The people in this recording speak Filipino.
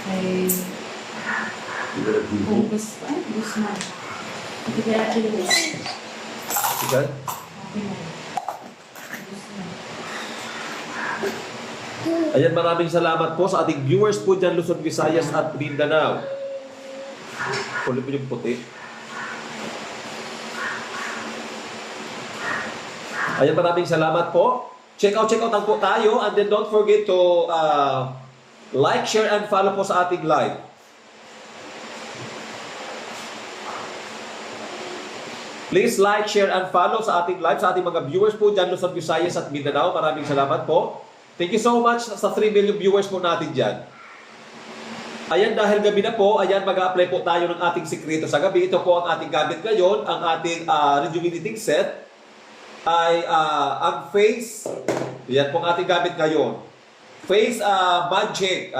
Kay kung gusto, gusto na. Hindi kaya tuloy. Sige. Okay na. Gusto na. Ayan, maraming salamat po sa ating viewers po dyan, Luzon, Visayas at Mindanao. Kulit po yung puti. Ayan, maraming salamat po. Check out lang po tayo. And then don't forget to like, share, and follow po sa ating live. Please like, share, and follow sa ating live, sa ating mga viewers po dyan, Luzon, Visayas at Mindanao. Maraming salamat po. Thank you so much sa 3 million viewers po natin dyan. Ayan, dahil gabi na po, ayan, mag-a-apply po tayo ng ating sikreto sa gabi. Ito po ang ating gamit ngayon, ang ating rejuvenating set ay ang face. Yan po ang ating gamit ngayon. Face Magic.